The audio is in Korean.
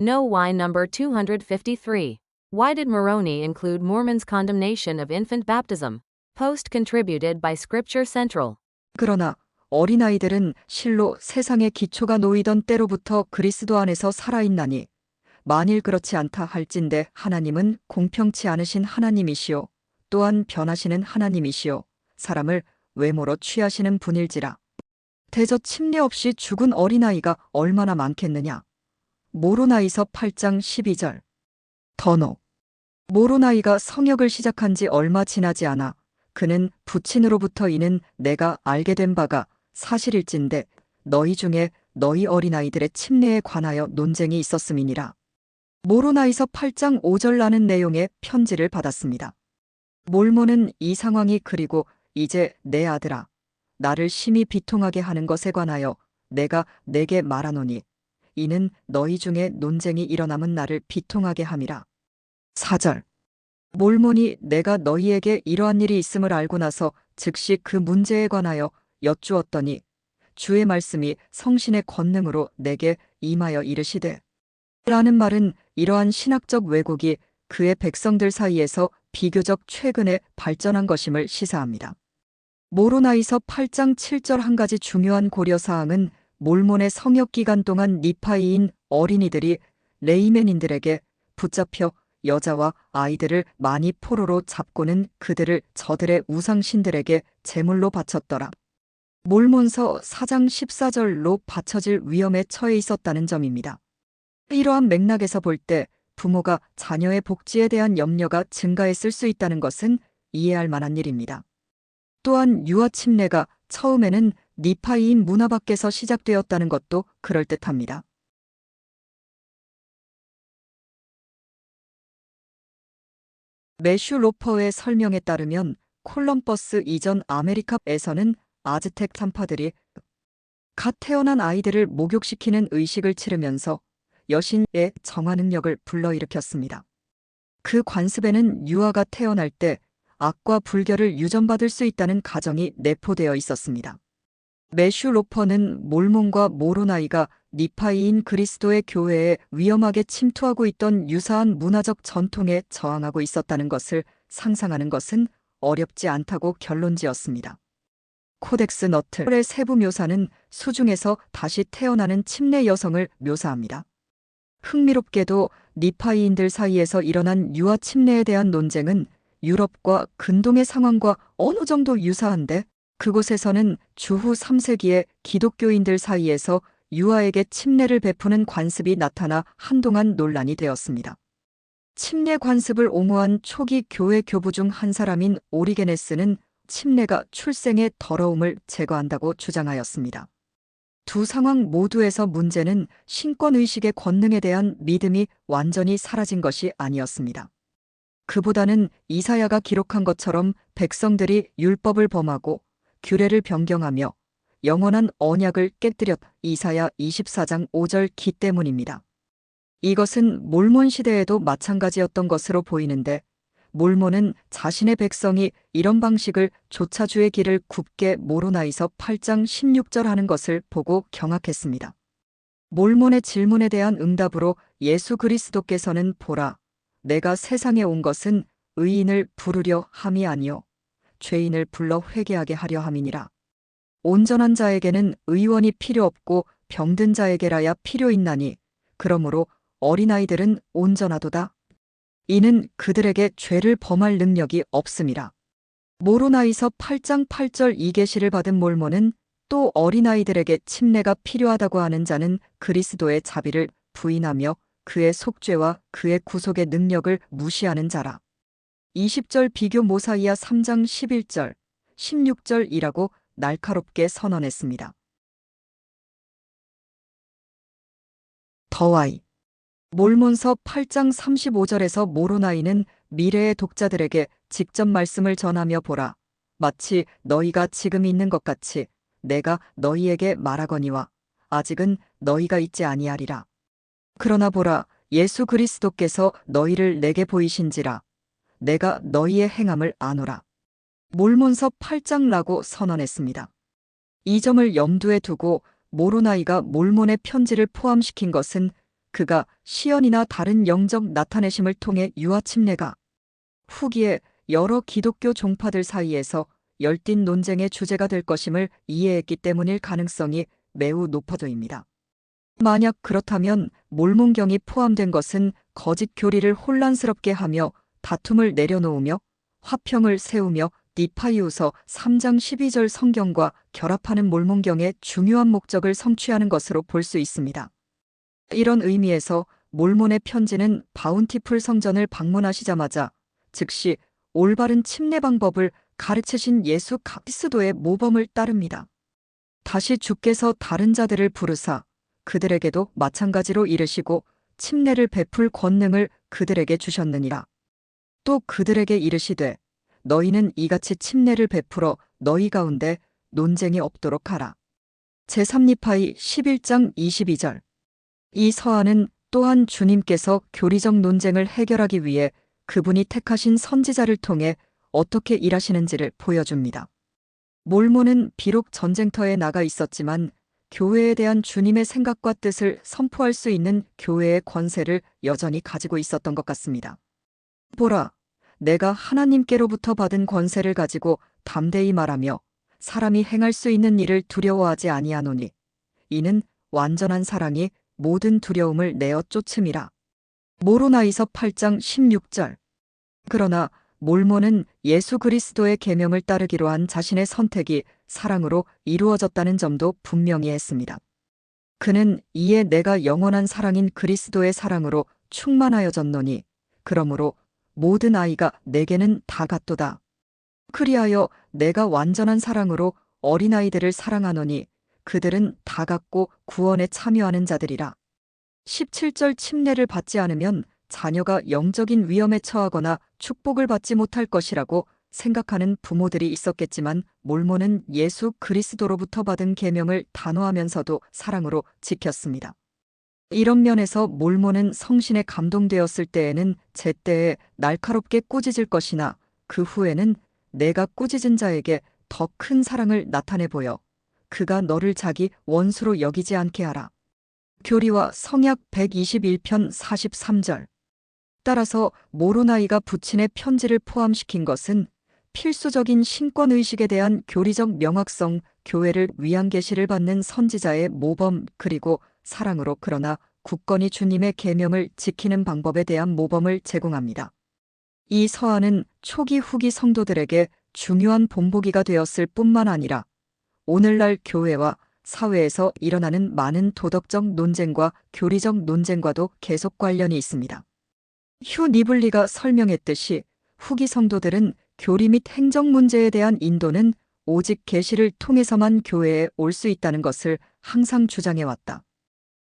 No why number 253. Why did Moroni include Mormons' condemnation of infant baptism? Post contributed by Scripture Central. 그러나 어린아이들은 실로 세상의 기초가 놓이던 때로부터 그리스도 안에서 살아있나니 만일 그렇지 않다 할진대 하나님은 공평치 않으신 하나님이시요 또한 변하시는 하나님이시요 사람을 외모로 취하시는 분일지라. 대저 침례 없이 죽은 어린아이가 얼마나 많겠느냐. 모로나이서 8장 12절. 더노. 모로나이가 성역을 시작한 지 얼마 지나지 않아 그는 부친으로부터 이는 내가 알게 된 바가 사실일진데 너희 중에 너희 어린아이들의 침례에 관하여 논쟁이 있었음이니라. 모로나이서 8장 5절라는 내용의 편지를 받았습니다. 몰몬은 이 상황이 그리고 이제 내 아들아 나를 심히 비통하게 하는 것에 관하여 내가 내게 말하노니 이는 너희 중에 논쟁이 일어남은 나를 비통하게 함이라. 4절. 몰몬이 내가 너희에게 이러한 일이 있음을 알고 나서 즉시 그 문제에 관하여 여쭈었더니 주의 말씀이 성신의 권능으로 내게 임하여 이르시되 라는 말은 이러한 신학적 왜곡이 그의 백성들 사이에서 비교적 최근에 발전한 것임을 시사합니다. 모로나이서 8장 7절 한 가지 중요한 고려사항은 몰몬의 성역 기간 동안 니파이인 어린이들이 레이맨인들에게 붙잡혀 여자와 아이들을 많이 포로로 잡고는 그들을 저들의 우상신들에게 제물로 바쳤더라. 몰몬서 4장 14절로 바쳐질 위험에 처해 있었다는 점입니다. 이러한 맥락에서 볼 때 부모가 자녀의 복지에 대한 염려가 증가했을 수 있다는 것은 이해할 만한 일입니다. 또한 유아 침례가 처음에는 니파이인 문화 밖에서 시작되었다는 것도 그럴듯합니다. 매슈 로퍼의 설명에 따르면 콜럼버스 이전 아메리카에서는 아즈텍 산파들이 갓 태어난 아이들을 목욕시키는 의식을 치르면서 여신의 정화 능력을 불러일으켰습니다. 그 관습에는 유아가 태어날 때 악과 불결을 유전받을 수 있다는 가정이 내포되어 있었습니다. 매슈 로퍼는 몰몬과 모로나이가 니파이인 그리스도의 교회에 위험하게 침투하고 있던 유사한 문화적 전통에 저항하고 있었다는 것을 상상하는 것은 어렵지 않다고 결론지었습니다. 코덱스 너틀의 세부 묘사는 수중에서 다시 태어나는 침례 여성을 묘사합니다. 흥미롭게도 니파이인들 사이에서 일어난 유아 침례에 대한 논쟁은 유럽과 근동의 상황과 어느 정도 유사한데 그곳에서는 주후 3세기에 기독교인들 사이에서 유아에게 침례를 베푸는 관습이 나타나 한동안 논란이 되었습니다. 침례 관습을 옹호한 초기 교회 교부 중 한 사람인 오리게네스는 침례가 출생의 더러움을 제거한다고 주장하였습니다. 두 상황 모두에서 문제는 신권의식의 권능에 대한 믿음이 완전히 사라진 것이 아니었습니다. 그보다는 이사야가 기록한 것처럼 백성들이 율법을 범하고 규례를 변경하며 영원한 언약을 깨뜨렸 이사야 24장 5절 기 때문입니다. 이것은 몰몬 시대에도 마찬가지였던 것으로 보이는데 몰몬은 자신의 백성이 이런 방식을 조차 주의 길을 굽게 모로나이서 8장 16절 하는 것을 보고 경악했습니다. 몰몬의 질문에 대한 응답으로 예수 그리스도께서는 보라, 내가 세상에 온 것은 의인을 부르려 함이 아니요 죄인을 불러 회개하게 하려 함이니라. 온전한 자에게는 의원이 필요 없고 병든 자에게라야 필요 있나니 그러므로 어린아이들은 온전하도다. 이는 그들에게 죄를 범할 능력이 없음이라. 모로나이서 8장 8절 이 계시를 받은 몰몬은 또 어린아이들에게 침례가 필요하다고 하는 자는 그리스도의 자비를 부인하며 그의 속죄와 그의 구속의 능력을 무시하는 자라. 20절 비교 모사이아 3장 11절, 16절이라고 날카롭게 선언했습니다. 더와이. 몰몬서 8장 35절에서 모로나이는 미래의 독자들에게 직접 말씀을 전하며 보라, 마치 너희가 지금 있는 것 같이 내가 너희에게 말하거니와 아직은 너희가 있지 아니하리라. 그러나 보라, 예수 그리스도께서 너희를 내게 보이신지라. 내가 너희의 행함을 아노라. 몰몬서 8장라고 선언했습니다. 이 점을 염두에 두고 모로나이가 몰몬의 편지를 포함시킨 것은 그가 시연이나 다른 영적 나타내심을 통해 유아 침례가 후기에 여러 기독교 종파들 사이에서 열띤 논쟁의 주제가 될 것임을 이해했기 때문일 가능성이 매우 높아져입니다. 만약 그렇다면 몰몬경이 포함된 것은 거짓 교리를 혼란스럽게 하며 다툼을 내려놓으며 화평을 세우며 니파이우서 3장 12절 성경과 결합하는 몰몬경의 중요한 목적을 성취하는 것으로 볼 수 있습니다. 이런 의미에서 몰몬의 편지는 바운티풀 성전을 방문하시자마자 즉시 올바른 침례 방법을 가르치신 예수 그리스도의 모범을 따릅니다. 다시 주께서 다른 자들을 부르사 그들에게도 마찬가지로 이르시고 침례를 베풀 권능을 그들에게 주셨느니라. 또 그들에게 이르시되 너희는 이같이 침례를 베풀어 너희 가운데 논쟁이 없도록 하라. 제3니파이 11장 22절. 이 서한은 또한 주님께서 교리적 논쟁을 해결하기 위해 그분이 택하신 선지자를 통해 어떻게 일하시는지를 보여줍니다. 몰몬은 비록 전쟁터에 나가 있었지만 교회에 대한 주님의 생각과 뜻을 선포할 수 있는 교회의 권세를 여전히 가지고 있었던 것 같습니다. 보라, 내가 하나님께로부터 받은 권세를 가지고 담대히 말하며 사람이 행할 수 있는 일을 두려워하지 아니하노니 이는 완전한 사랑이 모든 두려움을 내어 쫓음이라. 모로나이서 8장 16절. 그러나 몰몬은 예수 그리스도의 계명을 따르기로 한 자신의 선택이 사랑으로 이루어졌다는 점도 분명히 했습니다. 그는 이에 내가 영원한 사랑인 그리스도의 사랑으로 충만하여졌노니 그러므로 모든 아이가 내게는 다 같도다. 그리하여 내가 완전한 사랑으로 어린아이들을 사랑하노니 그들은 다 같고 구원에 참여하는 자들이라. 17절 침례를 받지 않으면 자녀가 영적인 위험에 처하거나 축복을 받지 못할 것이라고 생각하는 부모들이 있었겠지만 몰몬은 예수 그리스도로부터 받은 계명을 단호하면서도 사랑으로 지켰습니다. 이런 면에서 몰몬은 성신에 감동되었을 때에는 제때에 날카롭게 꾸짖을 것이나 그 후에는 내가 꾸짖은 자에게 더 큰 사랑을 나타내 보여 그가 너를 자기 원수로 여기지 않게 하라. 교리와 성약 121편 43절. 따라서 모로나이가 부친의 편지를 포함시킨 것은 필수적인 신권의식에 대한 교리적 명확성, 교회를 위한 계시를 받는 선지자의 모범, 그리고 사랑으로 그러나 굳건히 주님의 계명을 지키는 방법에 대한 모범을 제공합니다. 이 서한은 초기 후기 성도들에게 중요한 본보기가 되었을 뿐만 아니라 오늘날 교회와 사회에서 일어나는 많은 도덕적 논쟁과 교리적 논쟁과도 계속 관련이 있습니다. 휴 니블리가 설명했듯이 후기 성도들은 교리 및 행정 문제에 대한 인도는 오직 계시를 통해서만 교회에 올 수 있다는 것을 항상 주장해왔다.